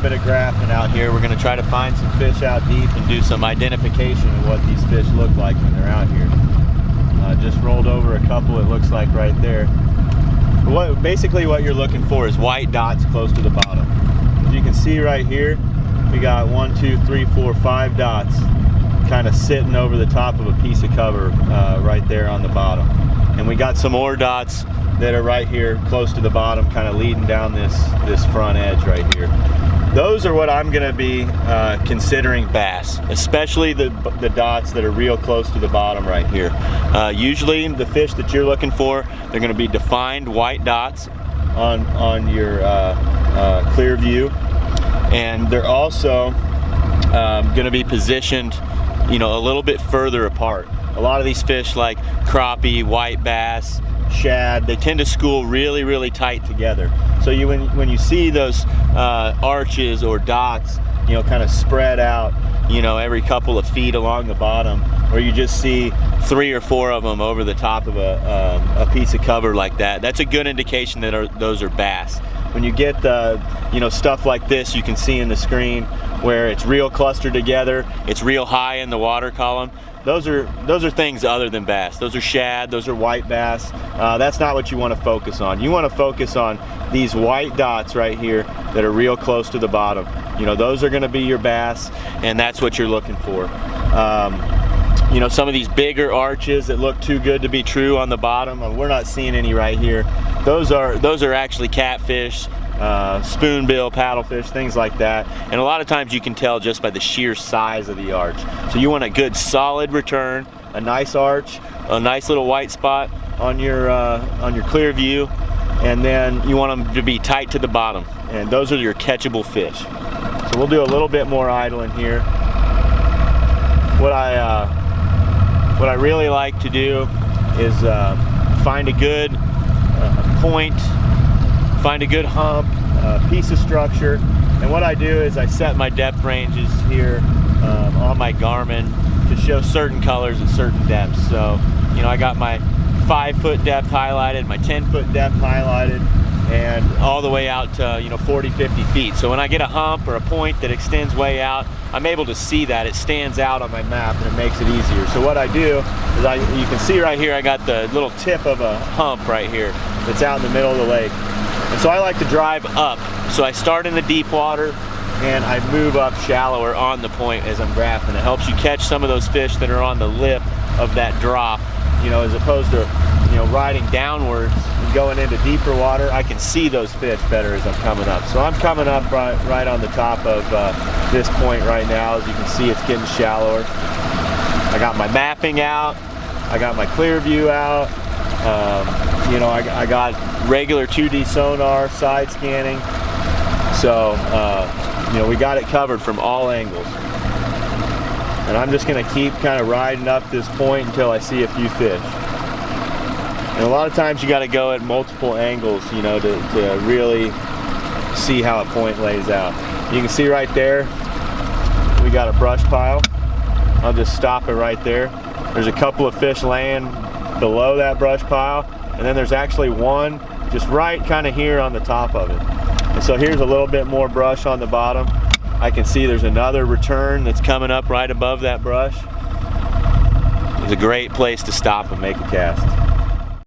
bit of graphing out here. We're going to try to find some fish out deep and do some identification of what these fish look like when they're out here. Just rolled over a couple, it looks like right there. Basically what you're looking for is white dots close to the bottom. As you can see right here, we got 1, 2, 3, 4, 5 dots kind of sitting over the top of a piece of cover right there on the bottom. And we got some more dots that are right here close to the bottom, kind of leading down this front edge right here. Those are what I'm going to be considering bass, especially the dots that are real close to the bottom right here. Usually the fish that you're looking for, they're going to be defined white dots on your clear view, and they're also going to be positioned, you know, a little bit further apart. A lot of these fish like crappie, white bass, shad, they tend to school really, really tight together. So when you see those arches or dots, you know, kind of spread out, you know, every couple of feet along the bottom, or you just see 3 or 4 of them over the top of a piece of cover like that, that's a good indication that those are bass. When you get you know, stuff like this, you can see in the screen where it's real clustered together, it's real high in the water column. Those are things other than bass. Those are shad, those are white bass. That's not what you want to focus on. You want to focus on these white dots right here that are real close to the bottom. You know, those are going to be your bass, and that's what you're looking for. You know, some of these bigger arches that look too good to be true on the bottom, we're not seeing any right here. Those are actually catfish, spoonbill, paddlefish, things like that. And a lot of times you can tell just by the sheer size of the arch. So you want a good solid return, a nice arch, a nice little white spot on your clear view, and then you want them to be tight to the bottom. And those are your catchable fish. So we'll do a little bit more idling here. What I really like to do is find a good point, find a good hump, piece of structure, and what I do is I set my depth ranges here on my Garmin to show certain colors at certain depths. So, you know, I got my 5-foot depth highlighted, my 10-foot depth highlighted, and all the way out to, you know, 40, 50 feet. So when I get a hump or a point that extends way out, I'm able to see that. It stands out on my map and it makes it easier. So what I do is you can see right here, I got the little tip of a hump right here that's out in the middle of the lake. And so I like to drive up. So I start in the deep water and I move up shallower on the point as I'm graphing. It helps you catch some of those fish that are on the lip of that drop, you know, as opposed to, you know, riding downwards and going into deeper water. I can see those fish better as I'm coming up. So I'm coming up right on the top of this point right now. As you can see, it's getting shallower. I got my mapping out. I got my clear view out. You know, I got regular 2D sonar, side scanning. So, you know, we got it covered from all angles. And I'm just going to keep kind of riding up this point until I see a few fish. And a lot of times you got to go at multiple angles, you know, to really see how a point lays out. You can see right there, we got a brush pile. I'll just stop it right there. There's a couple of fish laying below that brush pile, and then there's actually one just right kind of here on the top of it. And so here's a little bit more brush on the bottom. I can see there's another return that's coming up right above that brush. It's a great place to stop and make a cast.